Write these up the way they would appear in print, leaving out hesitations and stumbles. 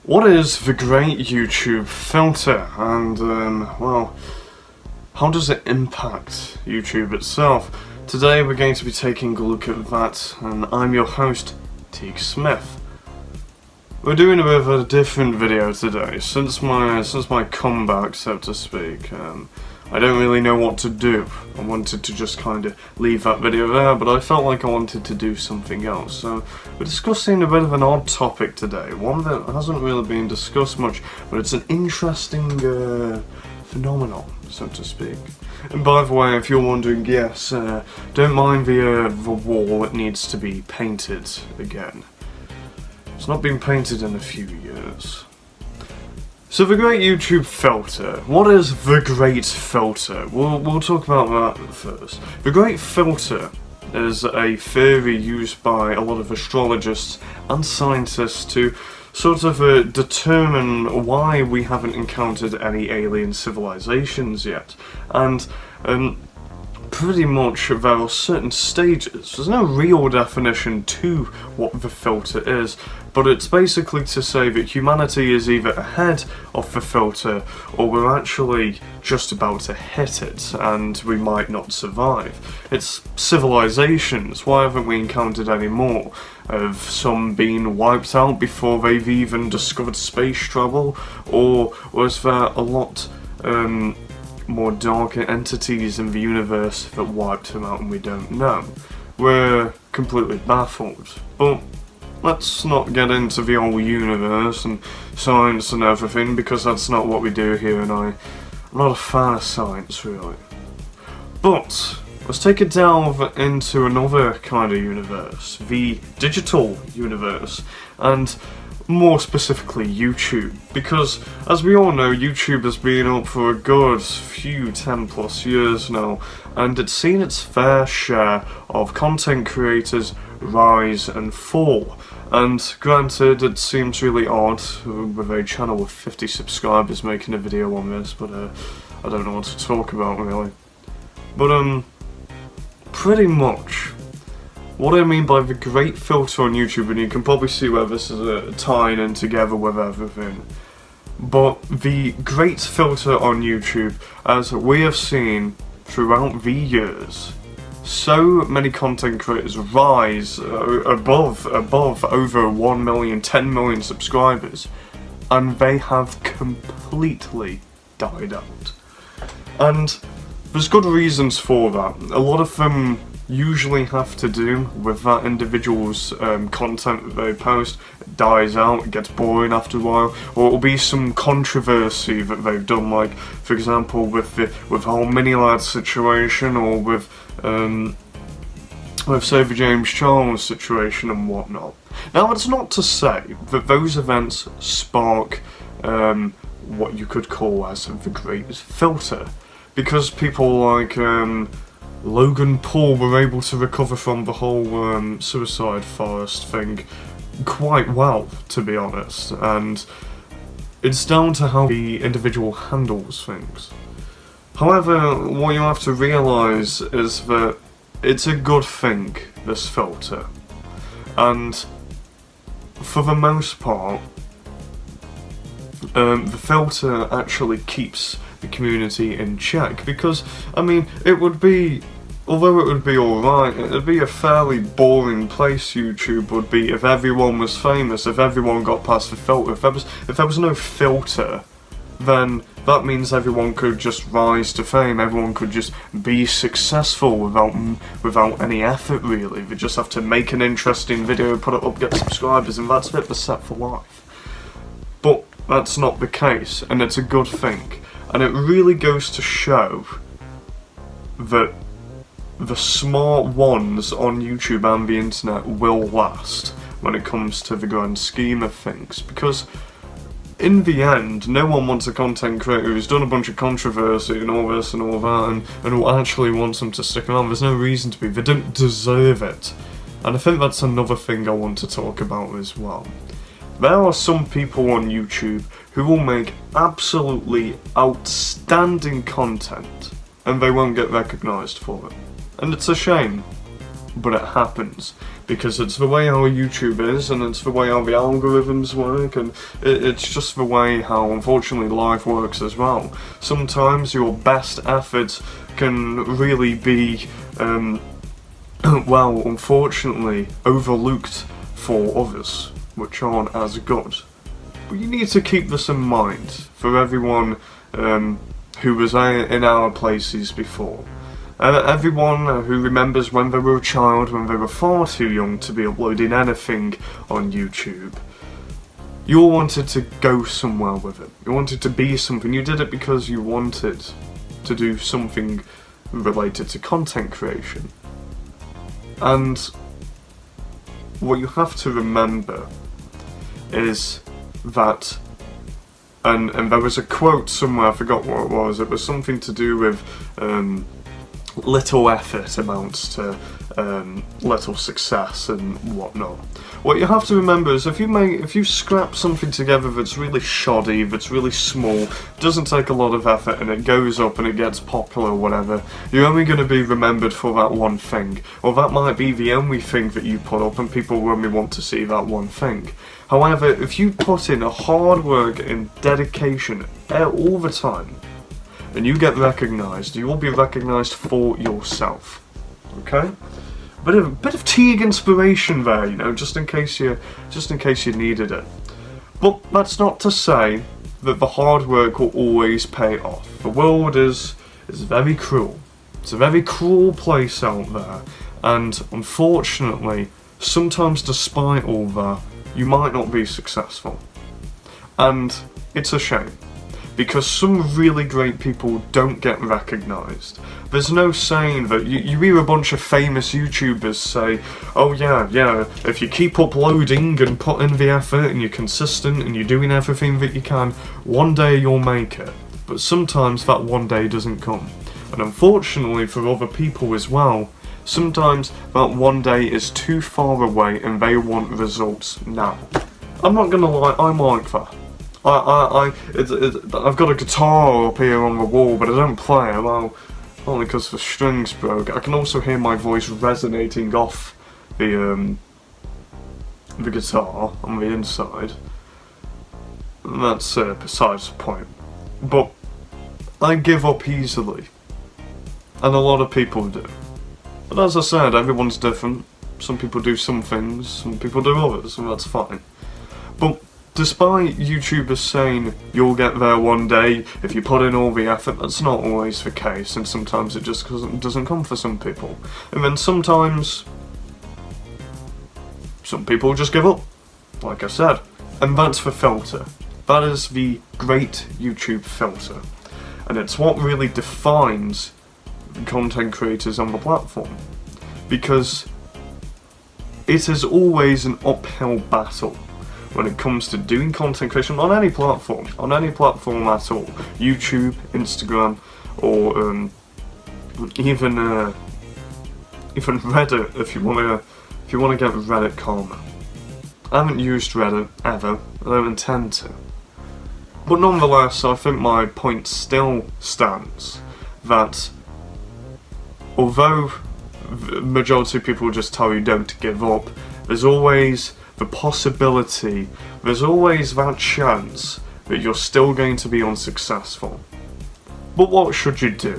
What is the great YouTube filter, and well, how does it impact YouTube itself? Today we're going to be taking a look at that, and I'm your host, Teague Smith. We're doing a bit of a different video today, since my comeback, so to speak. I don't really know what to do. I wanted to just kind of leave that video there, but I felt like I wanted to do something else. So we're discussing a bit of an odd topic today, one that hasn't really been discussed much, but it's an interesting phenomenon, so to speak. And by the way, if you're wondering, yes, don't mind the wall, it needs to be painted again. It's not been painted in a few years. So the great YouTube filter. What is the great filter? We'll talk about that first. The great filter is a theory used by a lot of astrologists and scientists to sort of determine why we haven't encountered any alien civilizations yet. And pretty much there are certain stages. There's no real definition to what the filter is, but it's basically to say that humanity is either ahead of the filter or we're actually just about to hit it and we might not survive. It's civilizations. Why haven't we encountered any more? Have some been wiped out before they've even discovered space travel? Or was there a lot more dark entities in the universe that wiped them out and we don't know? We're completely baffled. But let's not get into the whole universe and science and everything, because that's not what we do here, and I'm not a fan of science, really. But let's take a delve into another kind of universe, the digital universe, and more specifically YouTube, because as we all know, YouTube has been up for a good few 10+ years now, and it's seen its fair share of content creators rise and fall. And granted, it seems really odd with a channel with 50 subscribers making a video on this, but I don't know what to talk about really. But pretty much what I mean by the great filter on YouTube, and you can probably see where this is tying in together with everything, but the great filter on YouTube, as we have seen throughout the years, so many content creators rise above over 1 million, 10 million subscribers, and they have completely died out. And there's good reasons for that. A lot of them usually have to do with that individual's content that they post. It dies out, it gets boring after a while, or it'll be some controversy that they've done, like for example with the whole mini lad situation, or with say the James Charles situation and whatnot. Now, it's not to say that those events spark what you could call as the great filter, because people like Logan Paul were able to recover from the whole suicide forest thing quite well, to be honest, and it's down to how the individual handles things. However, what you have to realise is that it's a good thing, this filter, and for the most part, the filter actually keeps the community in check, because, I mean, it would be, although it would be alright, it would be a fairly boring place, YouTube would be, if everyone was famous, if everyone got past the filter. If there was no filter, then that means everyone could just rise to fame, everyone could just be successful without any effort really. They just have to make an interesting video, put it up, get subscribers, and that's it, they're set for life. But that's not the case, and it's a good thing. And it really goes to show that the smart ones on YouTube and the internet will last when it comes to the grand scheme of things, because in the end, no one wants a content creator who's done a bunch of controversy and all this and all that and who actually wants them to stick around. There's no reason to be. They don't deserve it. And I think that's another thing I want to talk about as well. There are some people on YouTube who will make absolutely outstanding content and they won't get recognised for it. And it's a shame, but it happens. because it's the way how YouTube is, and it's the way how the algorithms work, and it's just the way how, unfortunately, life works as well. Sometimes your best efforts can really be, well, unfortunately, overlooked for others, which aren't as good. But you need to keep this in mind for everyone who was in our places before. Everyone who remembers when they were a child, when they were far too young to be uploading anything on YouTube. You all wanted to go somewhere with it. You wanted to be something. You did it because you wanted to do something related to content creation. And what you have to remember is that, and there was a quote somewhere, I forgot what it was something to do with little effort amounts to little success and whatnot. What you have to remember is if you scrap something together that's really shoddy, that's really small, doesn't take a lot of effort, and it goes up and it gets popular or whatever, you're only going to be remembered for that one thing. Or that might be the only thing that you put up and people only want to see that one thing. However, if you put in a hard work and dedication all the time, and you get recognised, you will be recognised for yourself. Okay? Bit of Teague inspiration there, you know, just in case you needed it. But that's not to say that the hard work will always pay off. The world is very cruel. It's a very cruel place out there, and unfortunately, sometimes despite all that, you might not be successful. And it's a shame. Because some really great people don't get recognised. There's no saying that you hear a bunch of famous YouTubers say, oh yeah, if you keep uploading and put in the effort and you're consistent and you're doing everything that you can, one day you'll make it. But sometimes that one day doesn't come. And unfortunately for other people as well, sometimes that one day is too far away and they want results now. I'm not gonna lie, I'm like that. I've got a guitar up here on the wall, but I don't play it, well, only because the strings broke. I can also hear my voice resonating off the guitar on the inside. And that's besides the point. But I give up easily, and a lot of people do. But as I said, everyone's different. Some people do some things, some people do others, and that's fine. But despite YouTubers saying you'll get there one day if you put in all the effort, that's not always the case, and sometimes it just doesn't come for some people. And then sometimes some people just give up, like I said. And that's the filter. That is the great YouTube filter. And it's what really defines content creators on the platform. Because it is always an uphill battle when it comes to doing content creation on any platform at all. YouTube, Instagram, or even Reddit if you wanna get Reddit karma. I haven't used Reddit ever. I don't intend to. But nonetheless, I think my point still stands that although the majority of people just tell you don't give up, there's always the possibility, there's always that chance that you're still going to be unsuccessful. But what should you do?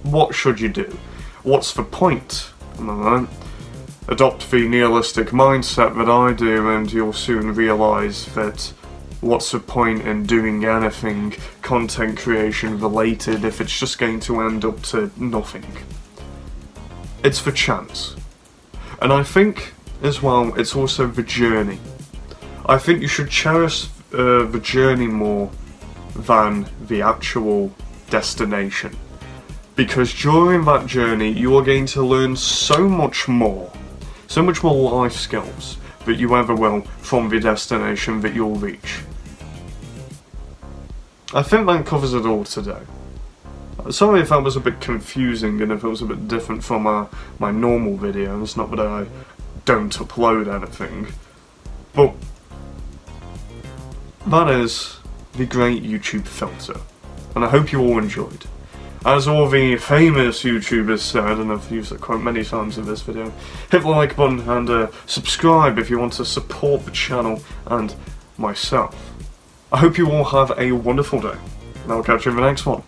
What should you do? What's the point? Adopt the nihilistic mindset that I do and you'll soon realise that what's the point in doing anything content creation related if it's just going to end up to nothing? It's the chance. And I think as well, it's also the journey. I think you should cherish the journey more than the actual destination. Because during that journey, you are going to learn so much more life skills that you ever will from the destination that you'll reach. I think that covers it all today. Sorry if that was a bit confusing and if it was a bit different from my normal videos, not that I don't upload anything, but that is the great YouTube filter, and I hope you all enjoyed. as all the famous YouTubers said, and I've used that quote many times in this video, hit the like button and subscribe if you want to support the channel and myself. I hope you all have a wonderful day, and I'll catch you in the next one.